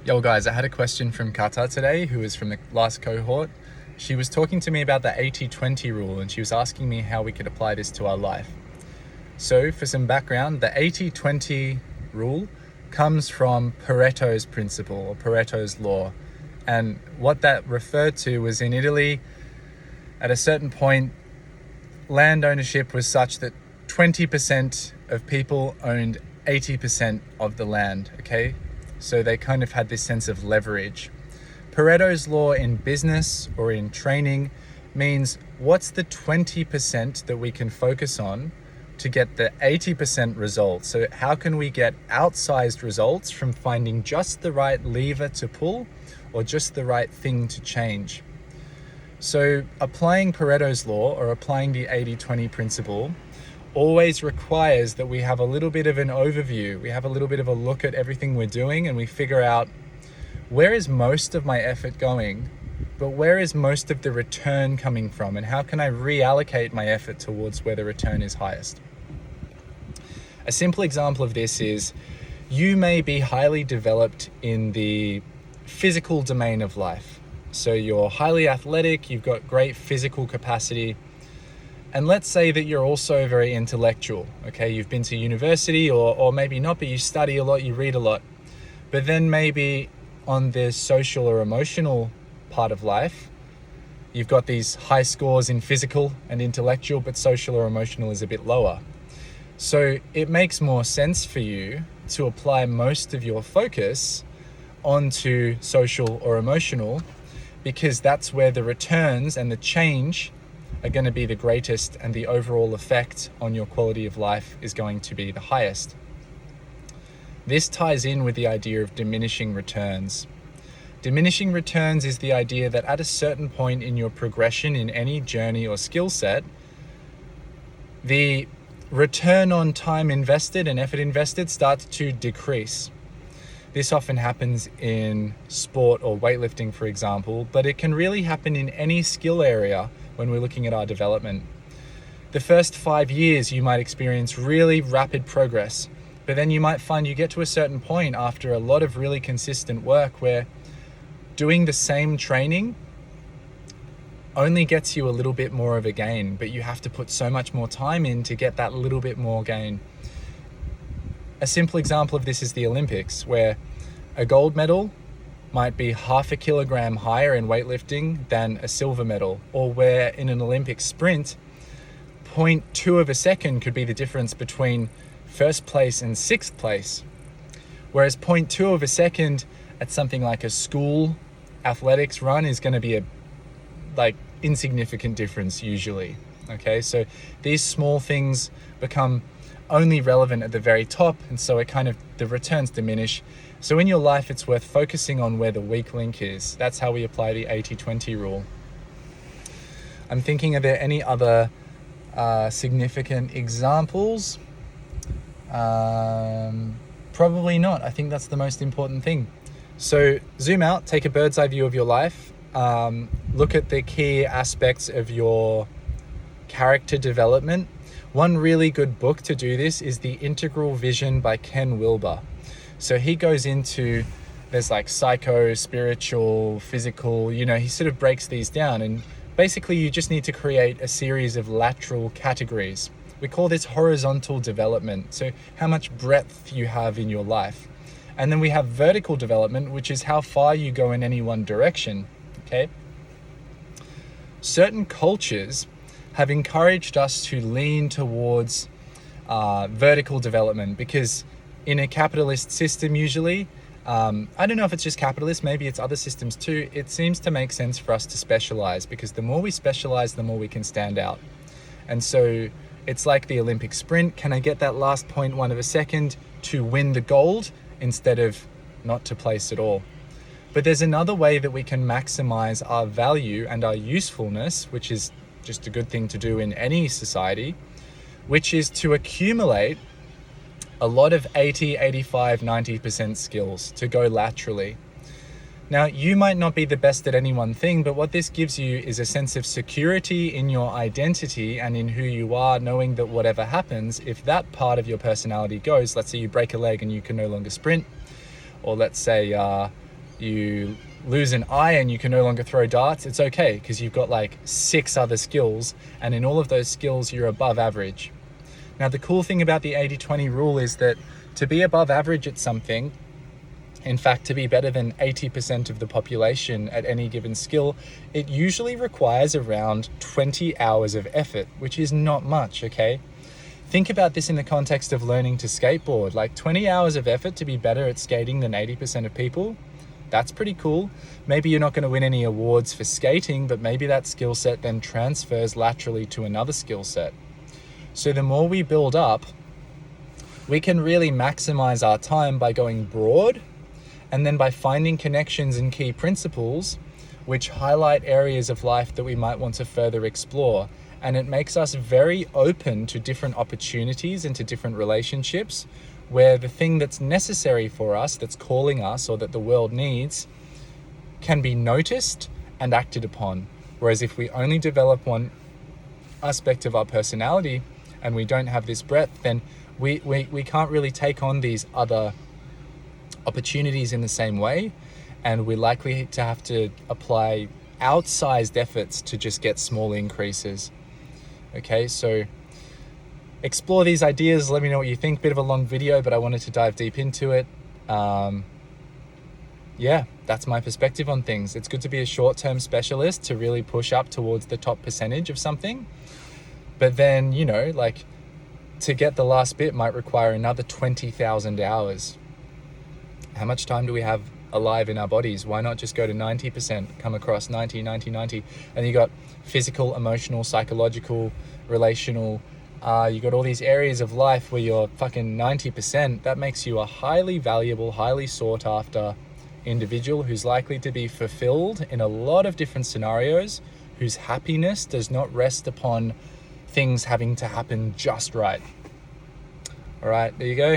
Yo guys, I had a question from Kata today, who was from the last cohort. She was talking to me about the 80-20 rule, and she was asking me how we could apply this to our life. So for some background, the 80-20 rule comes from Paretto's principle, or Paretto's law. And what that referred to was in Italy, at a certain point, land ownership was such that 20% of people owned 80% of the land, okay? So they kind of had this sense of leverage. Paretto's law in business or in training means what's the 20% that we can focus on to get the 80% results? So how can we get outsized results from finding just the right lever to pull or just the right thing to change? So applying Paretto's law or applying the 80-20 principle always requires that we have a little bit of an overview. We have a little bit of a look at everything we're doing and we figure out where is most of my effort going, but where is most of the return coming from, and how can I reallocate my effort towards where the return is highest? A simple example of this is you may be highly developed in the physical domain of life. So you're highly athletic, you've got great physical capacity, and let's say that you're also very intellectual, okay? You've been to university or maybe not, but you study a lot, you read a lot. But then maybe on the social or emotional part of life, you've got these high scores in physical and intellectual, but social or emotional is a bit lower. So it makes more sense for you to apply most of your focus onto social or emotional, because that's where the returns and the change are going to be the greatest and the overall effect on your quality of life is going to be the highest. This ties in with the idea of diminishing returns. Diminishing returns is the idea that at a certain point in your progression in any journey or skill set, the return on time invested and effort invested starts to decrease. This often happens in sport or weightlifting, for example, but it can really happen in any skill area when we're looking at our development. The first 5 years, you might experience really rapid progress, but then you might find you get to a certain point after a lot of really consistent work where doing the same training only gets you a little bit more of a gain, but you have to put so much more time in to get that little bit more gain. A simple example of this is the Olympics, where a gold medal might be 0.5 kilogram higher in weightlifting than a silver medal, or where in an Olympic sprint, 0.2 of a second could be the difference between first place and sixth place. Whereas 0.2 of a second at something like a school athletics run is going to be a insignificant difference usually. Okay, so these small things become only relevant at the very top, and so the returns diminish. So in your life, it's worth focusing on where the weak link is. That's how we apply the 80-20 rule. I'm thinking, are there any other significant examples? Probably not. I think that's the most important thing. So zoom out, take a bird's eye view of your life. Look at the key aspects of your character development. One really good book to do this is The Integral Vision by Ken Wilber. So he goes into, there's psycho, spiritual, physical, he sort of breaks these down, and basically you just need to create a series of lateral categories. We call this horizontal development. So how much breadth you have in your life. And then we have vertical development, which is how far you go in any one direction, okay? Certain cultures have encouraged us to lean towards vertical development, because in a capitalist system usually, I don't know if it's just capitalist, maybe it's other systems too, it seems to make sense for us to specialize, because the more we specialize, the more we can stand out. And so it's like the Olympic sprint. Can I get that last 0.1 of a second to win the gold instead of not to place at all? But there's another way that we can maximize our value and our usefulness, which is just a good thing to do in any society, which is to accumulate a lot of 80, 85, 90% skills to go laterally. Now, you might not be the best at any one thing, but what this gives you is a sense of security in your identity and in who you are, knowing that whatever happens, if that part of your personality goes, let's say you break a leg and you can no longer sprint, or let's say you lose an eye and you can no longer throw darts, it's okay because you've got like 6 other skills, and in all of those skills you're above average. Now the cool thing about the 80-20 rule is that to be above average at something, in fact to be better than 80% of the population at any given skill, it usually requires around 20 hours of effort, which is not much, okay? Think about this in the context of learning to skateboard. Like 20 hours of effort to be better at skating than 80% of people, that's pretty cool. Maybe you're not going to win any awards for skating, but maybe that skill set then transfers laterally to another skill set. So the more we build up, we can really maximize our time by going broad, and then by finding connections and key principles which highlight areas of life that we might want to further explore. And it makes us very open to different opportunities and to different relationships, where the thing that's necessary for us, that's calling us, or that the world needs, can be noticed and acted upon. Whereas if we only develop one aspect of our personality and we don't have this breadth, then we can't really take on these other opportunities in the same way, and we're likely to have to apply outsized efforts to just get small increases. Okay, so explore these ideas. Let me know what you think. Bit of a long video, but I wanted to dive deep into it. Yeah, that's my perspective on things. It's good to be a short-term specialist to really push up towards the top percentage of something. But then, you know, like to get the last bit might require another 20,000 hours. How much time do we have alive in our bodies? Why not just go to 90%, come across 90, 90, 90, and you got physical, emotional, psychological, relational, you got all these areas of life where you're fucking 90%. That makes you a highly valuable, highly sought after individual who's likely to be fulfilled in a lot of different scenarios, whose happiness does not rest upon things having to happen just right. All right, there you go.